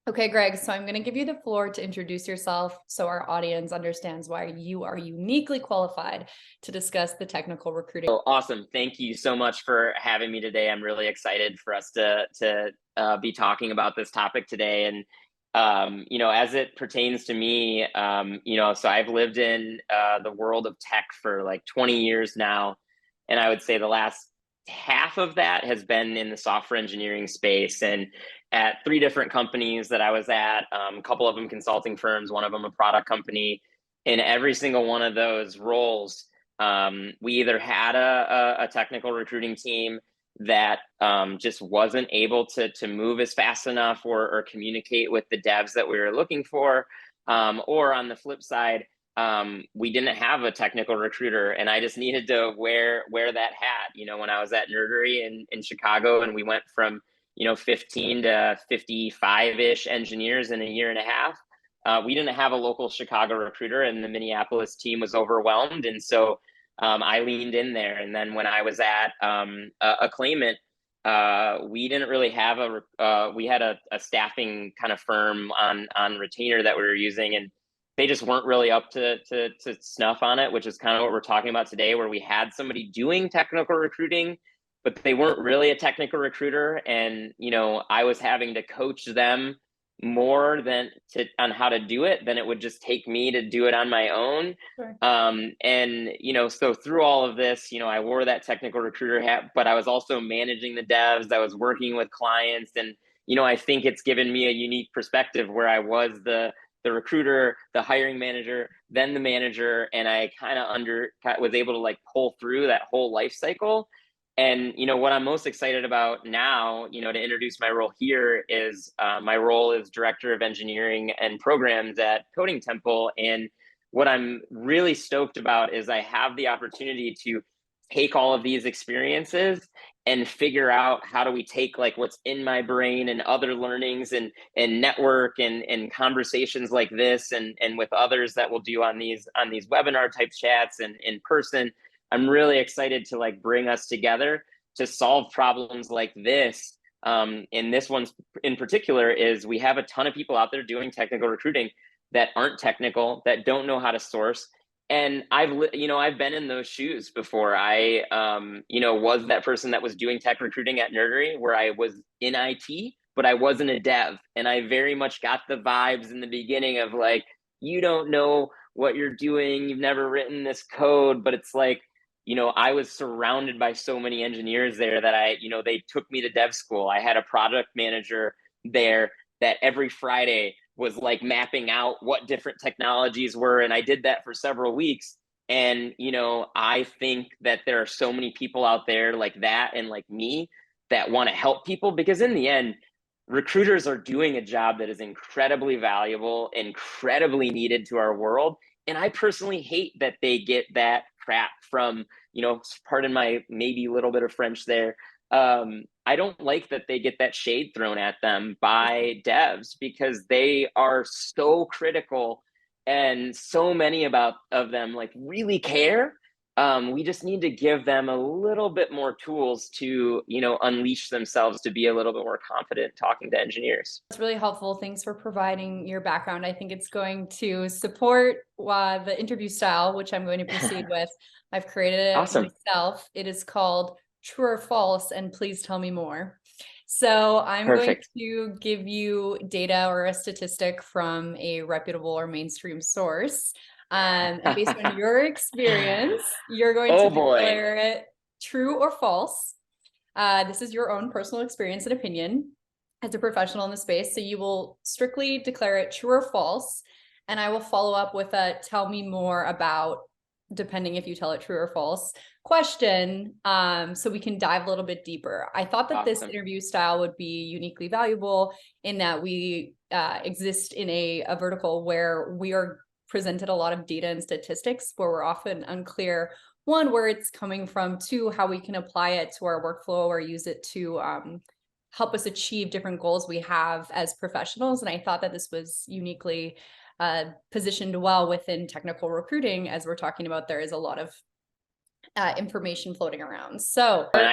Okay, Greg, so I'm going to give you the floor to introduce yourself so our audience understands why you are uniquely qualified to discuss the technical recruiting. Oh, awesome. Thank you so much for having me today. I'm really excited for us to be talking about this topic today. And as it pertains to me, so I've lived in the world of tech for like 20 years now, and I would say the last half of that has been in the software engineering space, and at three different companies that I was at, a couple of them consulting firms, one of them a product company. In every single one of those roles, we either had a technical recruiting team that just wasn't able to move as fast enough or communicate with the devs that we were looking for, or on the flip side, we didn't have a technical recruiter, and I just needed to wear that hat. When I was at Nerdery in Chicago, and we went from 15 to 55-ish engineers in a year and a half. We didn't have a local Chicago recruiter, and the Minneapolis team was overwhelmed. And so I leaned in there. And then when I was at a claimant, we didn't really have we had a staffing kind of firm on retainer that we were using, and they just weren't really up to snuff on it, which is kind of what we're talking about today, where we had somebody doing technical recruiting, but they weren't really a technical recruiter. And, I was having to coach them more on how to do it than it would just take me to do it on my own. Sure. So through all of this, I wore that technical recruiter hat, but I was also managing the devs. I was working with clients, and, I think it's given me a unique perspective where I was the recruiter, the hiring manager, then the manager, and I kind of was able to like pull through that whole life cycle. And what I'm most excited about now, to introduce my role here, is my role as director of engineering and programs at Coding Temple. And what I'm really stoked about is I have the opportunity to take all of these experiences and figure out how do we take like what's in my brain and other learnings and network and conversations like this and with others that we'll do on these webinar type chats and in person. I'm really excited to like bring us together to solve problems like this. And this one in particular is we have a ton of people out there doing technical recruiting that aren't technical, that don't know how to source. And I've been in those shoes before. I was that person that was doing tech recruiting at Nerdery, where I was in IT, but I wasn't a dev. And I very much got the vibes in the beginning of like, you don't know what you're doing, you've never written this code. But it's like, I was surrounded by so many engineers there that they took me to dev school. I had a product manager there that every Friday was like mapping out what different technologies were. And I did that for several weeks. And, I think that there are so many people out there like that and like me that want to help people, because in the end, recruiters are doing a job that is incredibly valuable, incredibly needed to our world. And I personally hate that they get that crap from, pardon my maybe a little bit of French there. I don't like that they get that shade thrown at them by devs, because they are so critical, and so many of them like really care. We just need to give them a little bit more tools to, unleash themselves to be a little bit more confident talking to engineers. It's really helpful. Thanks for providing your background. I think it's going to support the interview style, which I'm going to proceed with. I've created it Awesome. myself. It is called True or False, and please tell me more. So I'm going Perfect. to give you data or a statistic from a reputable or mainstream source. And based on your experience, you're going to Oh boy. declare it true or false. This is your own personal experience and opinion as a professional in the space. So you will strictly declare it true or false. And I will follow up with a tell me more about, depending if you tell it true or false, question, so we can dive a little bit deeper. I thought that this Awesome. interview style would be uniquely valuable in that we exist in a vertical where we are presented a lot of data and statistics, where we're often unclear, one, where it's coming from, two, how we can apply it to our workflow or use it to help us achieve different goals we have as professionals. And I thought that this was uniquely positioned well within technical recruiting. As we're talking about, there is a lot of information floating around. So And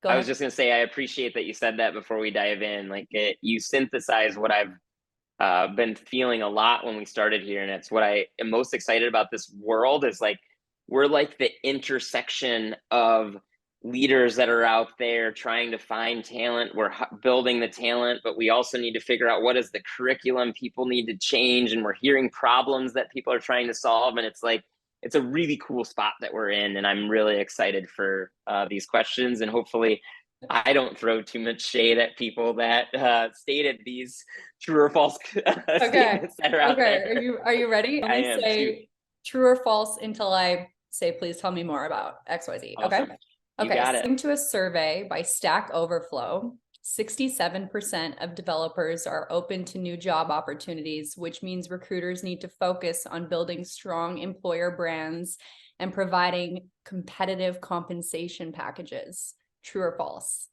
Go I was ahead. just going to say, I appreciate that you said that before we dive in. Like you synthesize what I've been feeling a lot when we started here, and it's what I am most excited about this world is like we're like the intersection of leaders that are out there trying to find talent. We're building the talent, but we also need to figure out what is the curriculum people need to change, and we're hearing problems that people are trying to solve, and it's like it's a really cool spot that we're in, and I'm really excited for these questions, and hopefully I don't throw too much shade at people that stated these true or false Okay. statements that are out Okay. there. Are you ready? I Only am too. say true or false until I say, please tell me more about XYZ. Okay. Awesome. You Okay. got it. According to a survey by Stack Overflow, 67% of developers are open to new job opportunities, which means recruiters need to focus on building strong employer brands and providing competitive compensation packages. True or false?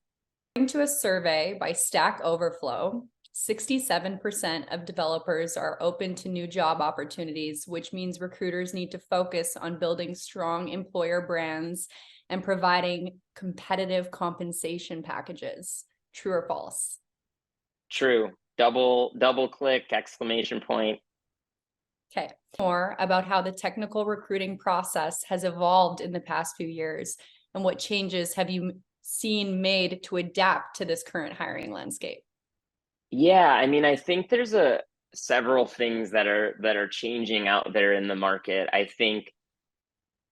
According to a survey by Stack Overflow, 67% of developers are open to new job opportunities, which means recruiters need to focus on building strong employer brands and providing competitive compensation packages. True or false? True. Double click, exclamation point. Okay. More about how the technical recruiting process has evolved in the past few years, and what changes have you seen made to adapt to this current hiring landscape? Yeah, I mean, I think there's a several things that are changing out there in the market. I think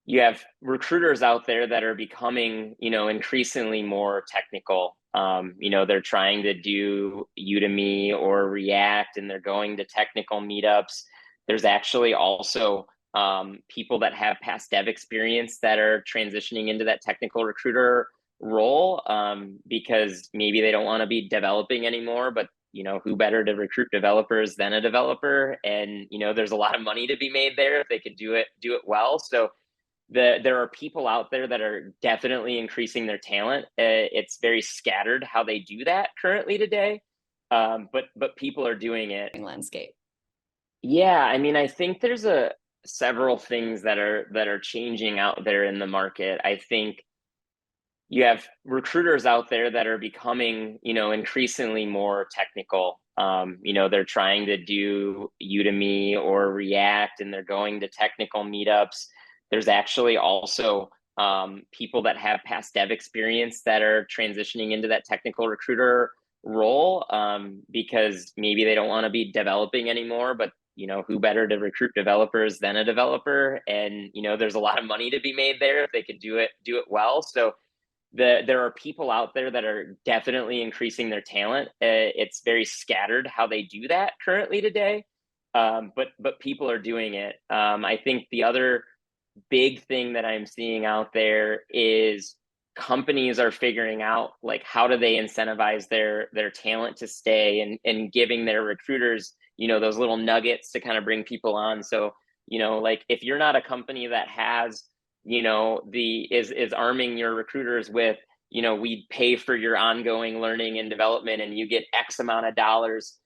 you have recruiters out there that are becoming, increasingly more technical. They're trying to do Udemy or React, and they're going to technical meetups. There's actually also people that have past dev experience that are transitioning into that technical recruiter role because maybe they don't want to be developing anymore, but who better to recruit developers than a developer? And there's a lot of money to be made there if they could do it well. So there are people out there that are definitely increasing their talent. It's very scattered how they do that currently today, but people are doing it. Landscape. Yeah, I mean, I think there's a several things that are changing out there in the market. I think you have recruiters out there that are becoming, increasingly more technical. They're trying to do Udemy or React, and they're going to technical meetups. There's actually also people that have past dev experience that are transitioning into that technical recruiter role because maybe they don't want to be developing anymore, but who better to recruit developers than a developer? And there's a lot of money to be made there if they could do it well. So there are people out there that are definitely increasing their talent. It's very scattered how they do that currently today, but people are doing it. I think the other big thing that I'm seeing out there is companies are figuring out like how do they incentivize their talent to stay, and giving their recruiters those little nuggets to kind of bring people on. So like if you're not a company that has the is arming your recruiters with we pay for your ongoing learning and development, and you get X amount of dollars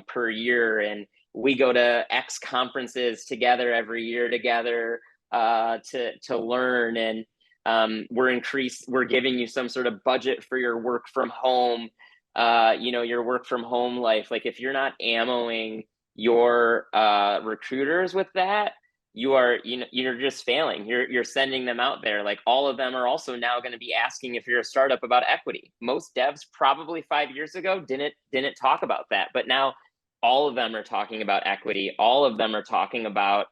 per year, and we go to X conferences together every year together to learn, and we're giving you some sort of budget for your work from home, your work from home life. Like if you're not ammoing your recruiters with that, you're just failing. You're sending them out there. Like all of them are also now going to be asking if you're a startup about equity. Most devs probably 5 years ago didn't talk about that, but now all of them are talking about equity. All of them are talking about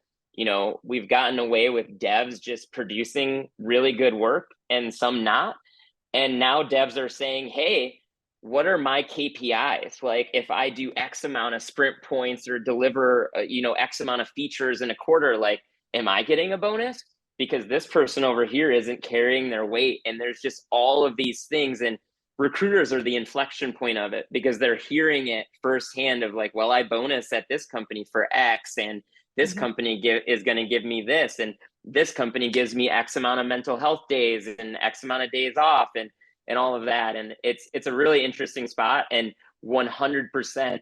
we've gotten away with devs just producing really good work and some not, and now devs are saying, hey, what are my KPIs? Like if I do X amount of sprint points or deliver, X amount of features in a quarter, like, am I getting a bonus? Because this person over here isn't carrying their weight. And there's just all of these things. And recruiters are the inflection point of it because they're hearing it firsthand of like, well, I bonus at this company for X, and this company is going to give me this. And this company gives me X amount of mental health days and X amount of days off. And all of that. And it's a really interesting spot. And 100%,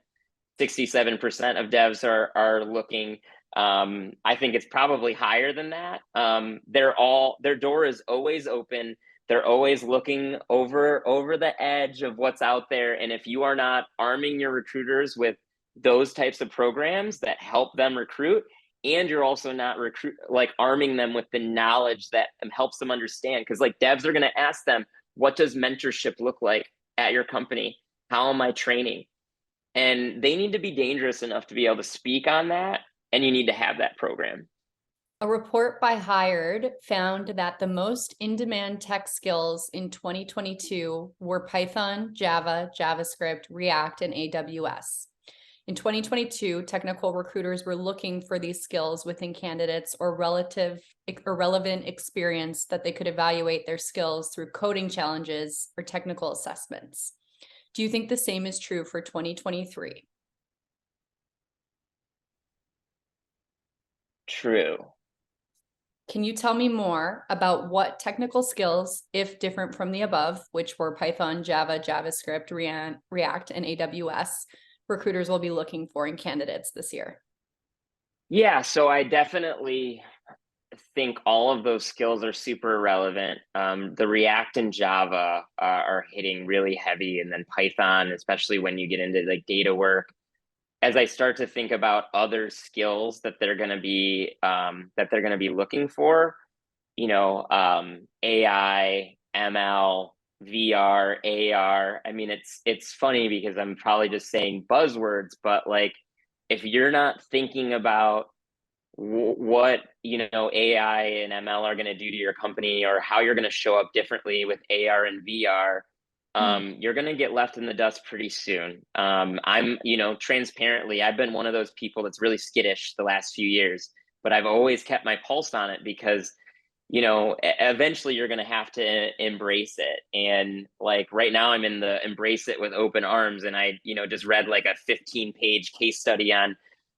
67% of devs are looking. I think it's probably higher than that. Their door is always open. they're always looking over the edge of what's out there. And if you are not arming your recruiters with those types of programs that help them recruit, and you're also not arming them with the knowledge that helps them understand, because like devs are going to ask them, what does mentorship look like at your company? How am I training? And they need to be dangerous enough to be able to speak on that, and you need to have that program. A report by Hired found that the most in-demand tech skills in 2022 were Python, Java, JavaScript, React, and AWS. In 2022, technical recruiters were looking for these skills within candidates or relevant experience that they could evaluate their skills through coding challenges or technical assessments. Do you think the same is true for 2023? True. Can you tell me more about what technical skills, if different from the above, which were Python, Java, JavaScript, React, and AWS, recruiters will be looking for in candidates this year? Yeah, so I definitely think all of those skills are super relevant. The React and Java are hitting really heavy, and then Python, especially when you get into like data work. As I start to think about other skills that they're going to be looking for, AI, ML, VR, AR. I mean, it's funny because I'm probably just saying buzzwords, but like if you're not thinking about what AI and ML are going to do to your company, or how you're going to show up differently with AR and VR, you're going to get left in the dust pretty soon. I'm, transparently, I've been one of those people that's really skittish the last few years, but I've always kept my pulse on it because, eventually you're going to have to embrace it. And like right now I'm in the embrace it with open arms. And I, just read like a 15-page case study on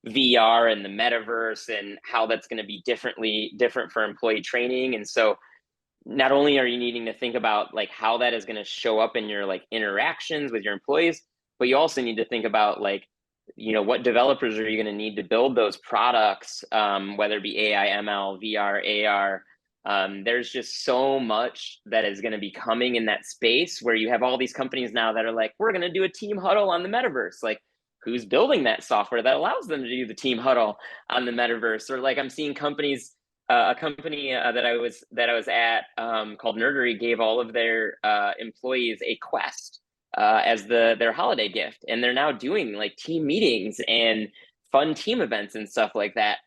VR and the metaverse and how that's going to be different for employee training. And so not only are you needing to think about like how that is going to show up in your like interactions with your employees, but you also need to think about like, what developers are you going to need to build those products, whether it be AI, ML, VR, AR. There's just so much that is going to be coming in that space where you have all these companies now that are like, we're going to do a team huddle on the metaverse. Like, who's building that software that allows them to do the team huddle on the metaverse? Or like I'm seeing companies, a company that I was at called Nerdery gave all of their employees a Quest as their holiday gift, and they're now doing like team meetings and fun team events and stuff like that,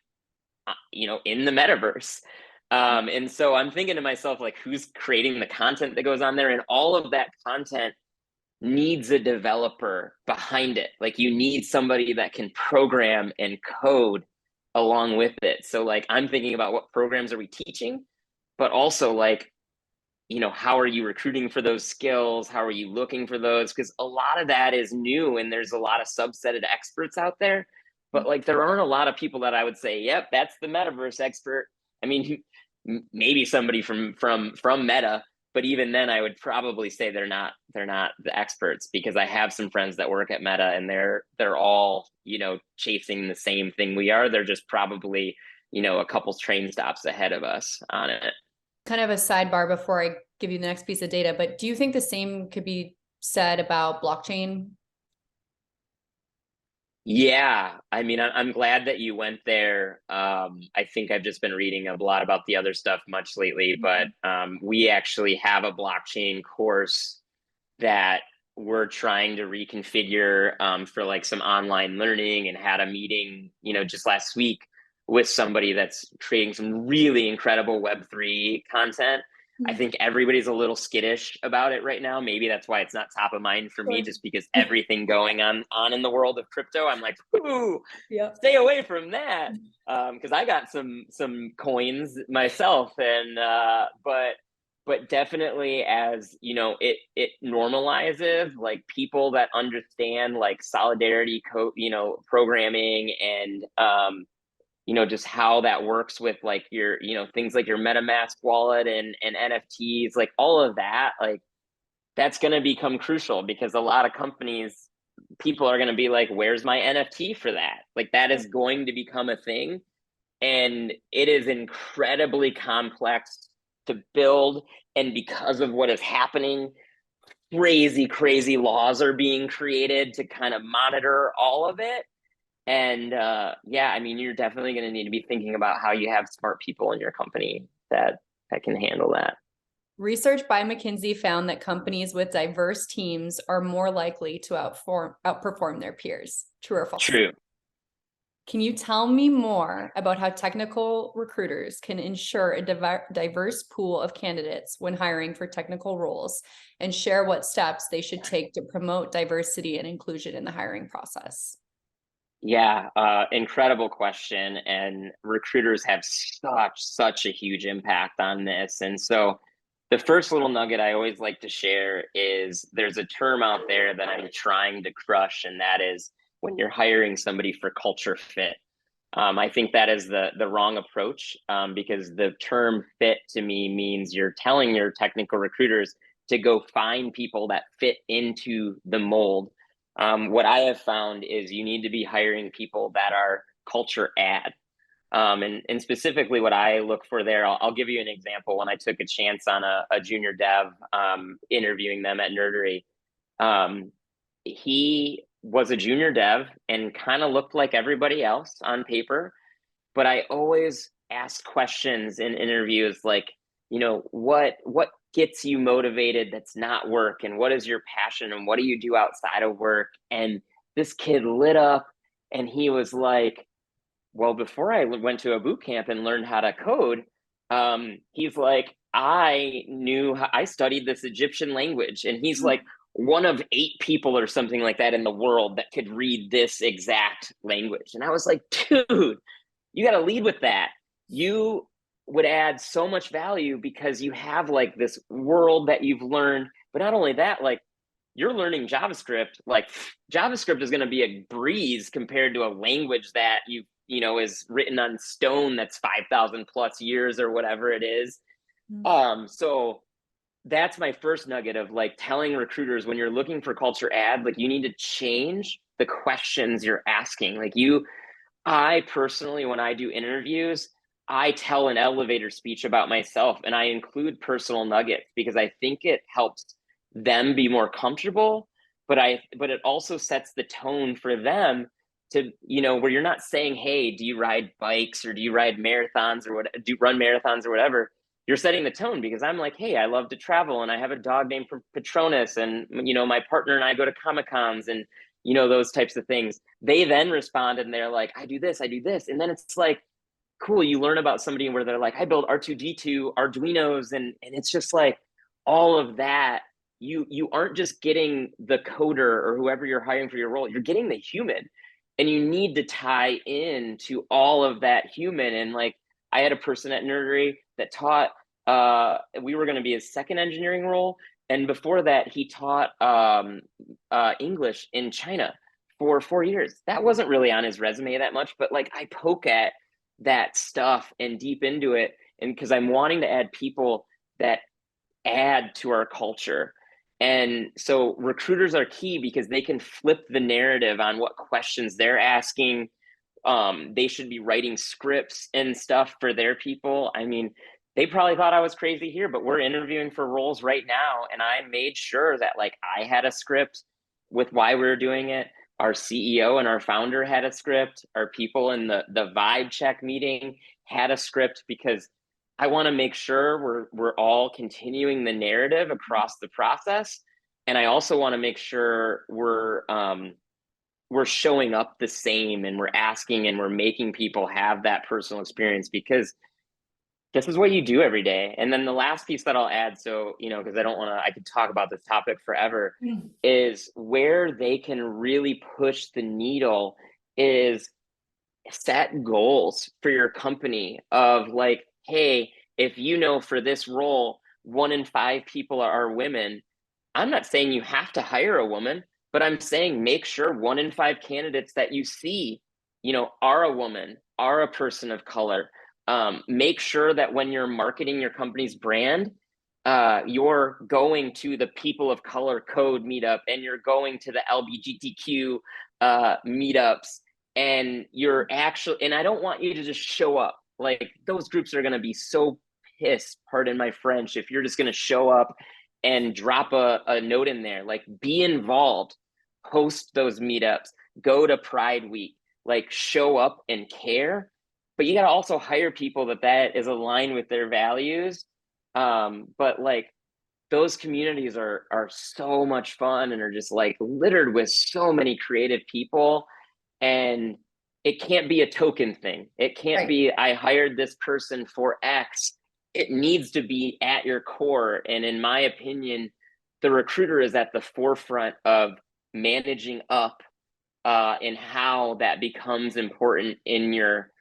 in the metaverse. And so I'm thinking to myself, like, who's creating the content that goes on there? And all of that content needs a developer behind it. Like, you need somebody that can program and code along with it. So like, I'm thinking about what programs are we teaching, but also like, how are you recruiting for those skills? How are you looking for those? Because a lot of that is new and there's a lot of subsetted experts out there, but like there aren't a lot of people that I would say, yep, that's the metaverse expert. I mean, maybe somebody from Meta, but even then I would probably say they're not the experts, because I have some friends that work at Meta and they're all, chasing the same thing we are. They're just probably, a couple train stops ahead of us on it. Kind of a sidebar before I give you the next piece of data, but do you think the same could be said about blockchain? Yeah, I mean, I'm glad that you went there. I think I've just been reading a lot about the other stuff much lately, but we actually have a blockchain course that we're trying to reconfigure for like some online learning, and had a meeting, just last week with somebody that's creating some really incredible Web3 content. I think everybody's a little skittish about it right now. Maybe that's why it's not top of mind for me, just because everything going on in the world of crypto, I'm like, ooh, stay away from that. Because I got some coins myself, and but definitely, as it normalizes like people that understand like solidarity code, programming, and just how that works with like your, things like your MetaMask wallet and NFTs, like all of that, like that's going to become crucial, because a lot of companies, people are going to be like, where's my NFT for that? Like that is going to become a thing. And it is incredibly complex to build. And because of what is happening, crazy laws are being created to kind of monitor all of it. And yeah, I mean, you're definitely going to need to be thinking about how you have smart people in your company that can handle that. Research by McKinsey found that companies with diverse teams are more likely to outperform their peers. True or false? True. Can you tell me more about how technical recruiters can ensure a diverse pool of candidates when hiring for technical roles, and share what steps they should take to promote diversity and inclusion in the hiring process? Yeah, incredible question. And recruiters have such a huge impact on this. And so the first little nugget I always like to share is there's a term out there that I'm trying to crush, and that is when you're hiring somebody for culture fit. I think that is the wrong approach, because the term fit to me means you're telling your technical recruiters to go find people that fit into the mold. What I have found is you need to be hiring people that are culture add. And specifically what I look for there, I'll give you an example. When I took a chance on a junior dev, interviewing them at Nerdery, um, he was a junior dev and kind of looked like everybody else on paper. But I always ask questions in interviews like, what gets you motivated that's not work, and what is your passion, and what do you do outside of work? And this kid lit up, and he was like, well, before I went to a boot camp and learned how to code, he's like, I studied this Egyptian language. And he's like one of 8 people or something like that in the world that could read this exact language. And I was like, dude, you got to lead with that. You would add so much value because you have like this world that you've learned. But not only that, like, you're learning JavaScript. Like, JavaScript is going to be a breeze compared to a language that is written on stone that's 5,000 plus years or whatever it is. So that's my first nugget of like telling recruiters, when you're looking for culture add, like, you need to change the questions you're asking. I personally, when I do interviews, I tell an elevator speech about myself, and I include personal nuggets because I think it helps them be more comfortable. But it also sets the tone for them to, where you're not saying, hey, do you ride bikes, or do you ride marathons, or what, do you run marathons or whatever? You're setting the tone because I'm like, hey, I love to travel, and I have a dog named Patronus, and my partner and I go to Comic Cons, and those types of things. They then respond and they're like, I do this, and then it's like, cool, you learn about somebody where they're like, I build R2D2 Arduinos, and it's just like all of that. You aren't just getting the coder or whoever you're hiring for your role, you're getting the human, and you need to tie in to all of that human. And like, I had a person at Nerdery that taught, we were going to be his second engineering role, and before that he taught English in China for 4 years. That wasn't really on his resume that much, but like, I poke at that stuff and deep into it, and because I'm wanting to add people that add to our culture. And so recruiters are key because they can flip the narrative on what questions they're asking. They should be writing scripts and stuff for their people. I mean, they probably thought I was crazy here, but we're interviewing for roles right now, and I made sure that like I had a script with why we were doing it. Our CEO and our founder had a script. Our people in the vibe check meeting had a script, because I want to make sure we're all continuing the narrative across the process. And I also want to make sure we're showing up the same, and we're asking and we're making people have that personal experience, because this is what you do every day. And then the last piece that I'll add, so, because I could talk about this topic forever, is where they can really push the needle is set goals for your company of like, hey, if for this role, 1 in 5 people are women, I'm not saying you have to hire a woman, but I'm saying make sure 1 in 5 candidates that you see, are a woman, are a person of color. Make sure that when you're marketing your company's brand, you're going to the people of color code meetup, and you're going to the LGBTQ meetups, and you're actually, and I don't want you to just show up. Like, those groups are going to be so piss, pardon my French, if you're just going to show up and drop a note in there. Like, be involved, host those meetups, go to Pride Week, like show up and care. But you got to also hire people that is aligned with their values. But like, those communities are so much fun and are just like littered with so many creative people. And it can't be a token thing. It can't Right. be, I hired this person for X. It needs to be at your core. And in my opinion, the recruiter is at the forefront of managing up and how that becomes important in your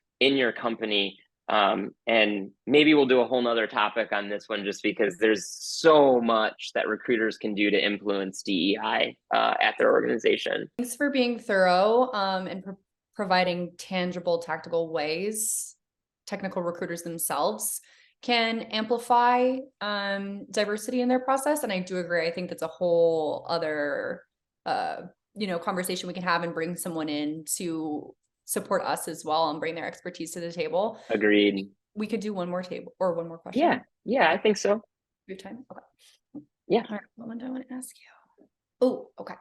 company. And maybe we'll do a whole nother topic on this one, just because there's so much that recruiters can do to influence DEI at their organization. Thanks for being thorough and providing tangible, tactical ways technical recruiters themselves can amplify diversity in their process. And I do agree. I think that's a whole other conversation we can have, and bring someone in to support us as well and bring their expertise to the table. Agreed. We could do one more table or one more question. Yeah, I think so. We have time? Okay. Yeah. All right. What one do I want to ask you? Oh, okay.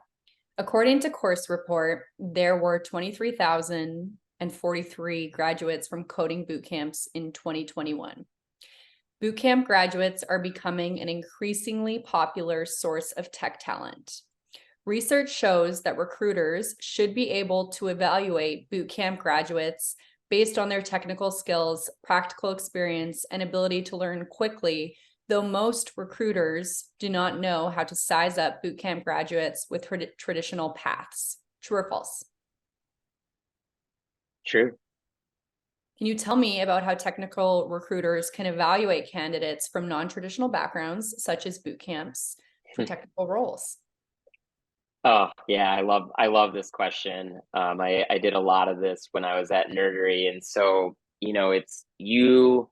According to Course Report, there were 23,043 graduates from coding boot camps in 2021. Boot camp graduates are becoming an increasingly popular source of tech talent. Research shows that recruiters should be able to evaluate boot camp graduates based on their technical skills, practical experience, and ability to learn quickly, though most recruiters do not know how to size up boot camp graduates with traditional paths. True or false? True. Can you tell me about how technical recruiters can evaluate candidates from non-traditional backgrounds, such as boot camps, for technical roles? Oh yeah, I love this question. I did a lot of this when I was at Nerdery, and so it's you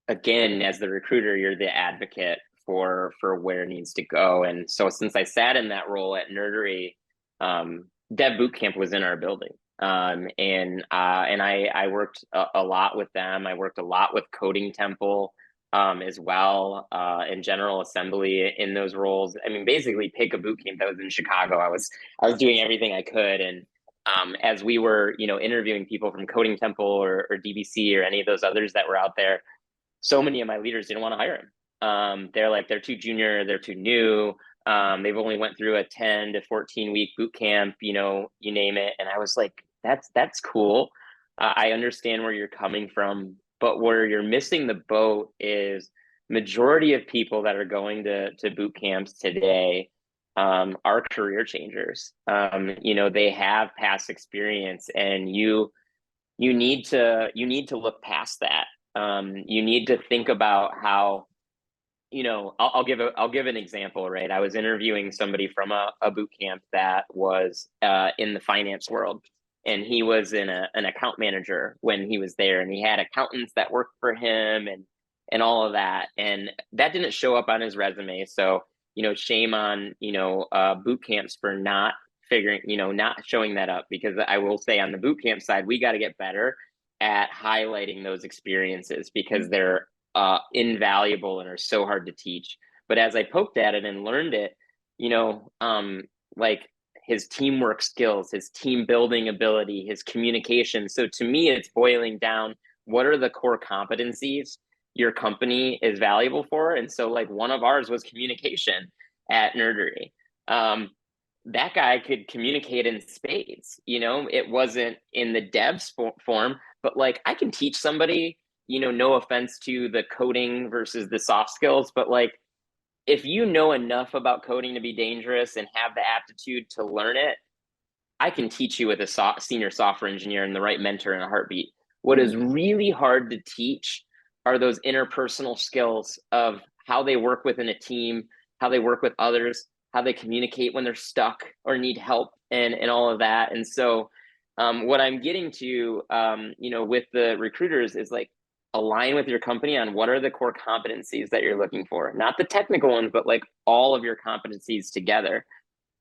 again as the recruiter, you're the advocate for where it needs to go. And so since I sat in that role at Nerdery, Dev Bootcamp was in our building, and I worked a lot with them. I worked a lot with Coding Temple as well, in General Assembly in those roles. I mean, basically pick a boot camp that was in Chicago. I was doing everything I could. And as we were, interviewing people from Coding Temple or DBC or any of those others that were out there, so many of my leaders didn't want to hire them. They're like, they're too junior, they're too new. They've only went through a 10 to 14 week boot camp, you name it. And I was like, that's cool. I understand where you're coming from, but where you're missing the boat is majority of people that are going to boot camps today are career changers. They have past experience, and you need to look past that. You need to think about how, I'll give an example, right? I was interviewing somebody from a boot camp that was in the finance world, and he was an account manager when he was there, and he had accountants that worked for him and all of that, and that didn't show up on his resume. So shame on boot camps for not figuring, not showing that up, because I will say on the boot camp side, we got to get better at highlighting those experiences, because they're invaluable and are so hard to teach. But as I poked at it and learned it, like his teamwork skills, his team building ability, his communication. So to me, it's boiling down, what are the core competencies your company is valuable for? And so like one of ours was communication at Nerdery. That guy could communicate in spades. It wasn't in the dev form, but like I can teach somebody, no offense to the coding versus the soft skills, but like if you know enough about coding to be dangerous and have the aptitude to learn it, I can teach you with a senior software engineer and the right mentor in a heartbeat. What is really hard to teach are those interpersonal skills of how they work within a team, how they work with others, how they communicate when they're stuck or need help, and all of that. And so what I'm getting to, with the recruiters is like, align with your company on what are the core competencies that you're looking for, not the technical ones, but like all of your competencies together.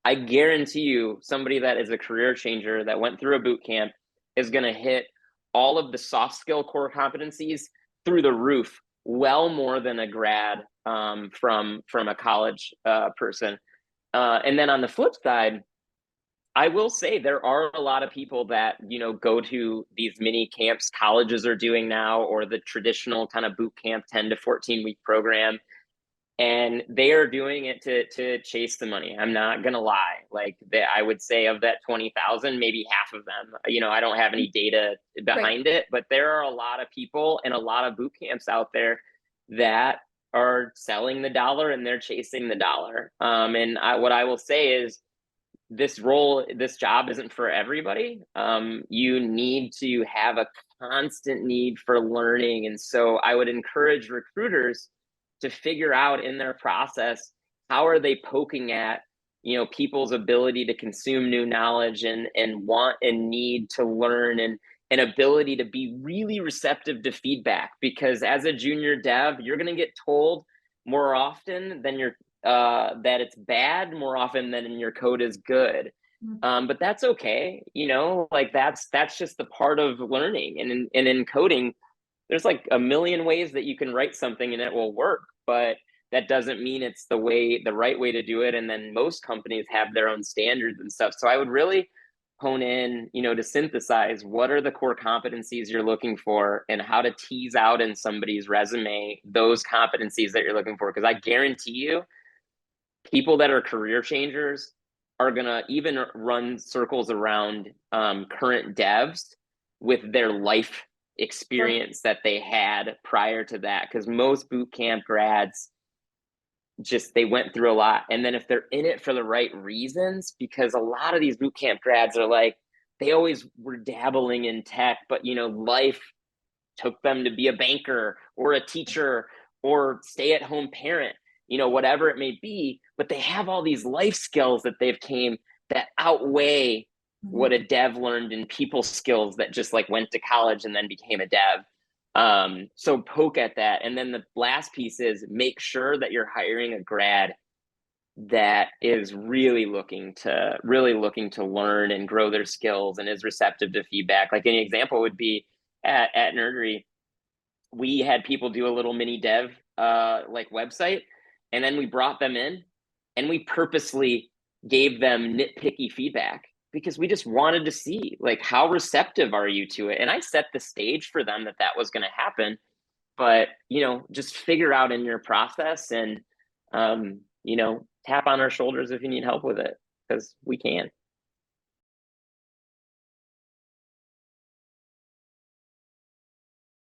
I guarantee you somebody that is a career changer that went through a boot camp is going to hit all of the soft skill core competencies through the roof well more than a grad from a college person. And then on the flip side, I will say there are a lot of people that, go to these mini camps colleges are doing now, or the traditional kind of boot camp 10 to 14 week program. And they are doing it to chase the money. I'm not gonna lie. Like I would say of that 20,000, maybe half of them. I don't have any data Right. behind it, but there are a lot of people and a lot of boot camps out there that are selling the dollar and they're chasing the dollar. And what I will say is this job isn't for everybody. You need to have a constant need for learning. And so I would encourage recruiters to figure out in their process, how are they poking at, people's ability to consume new knowledge and want and need to learn, and an ability to be really receptive to feedback. Because as a junior dev, you're going to get told more often than you're that it's bad more often than your code is good. But that's okay, like that's just the part of learning. And in coding, there's like a million ways that you can write something and it will work, but that doesn't mean it's the right way to do it. And then most companies have their own standards and stuff. So I would really hone in, to synthesize what are the core competencies you're looking for, and how to tease out in somebody's resume those competencies that you're looking for. Because I guarantee you, people that are career changers are going to even run circles around current devs with their life Sure. experience that they had prior to that. Because most boot camp grads they went through a lot. And then if they're in it for the right reasons, because a lot of these boot camp grads are like, they always were dabbling in tech, but life took them to be a banker or a teacher or stay at home parent, whatever it may be. But they have all these life skills that they've came that outweigh what a dev learned in people skills that just like went to college and then became a dev. So poke at that. And then the last piece is make sure that you're hiring a grad that is really looking to learn and grow their skills and is receptive to feedback. Like an example would be at Nerdery, we had people do a little mini dev like website, and then we brought them in and we purposely gave them nitpicky feedback because we just wanted to see like how receptive are you to it. And I set the stage for them that was going to happen. But just figure out in your process, and tap on our shoulders if you need help with it, because we can.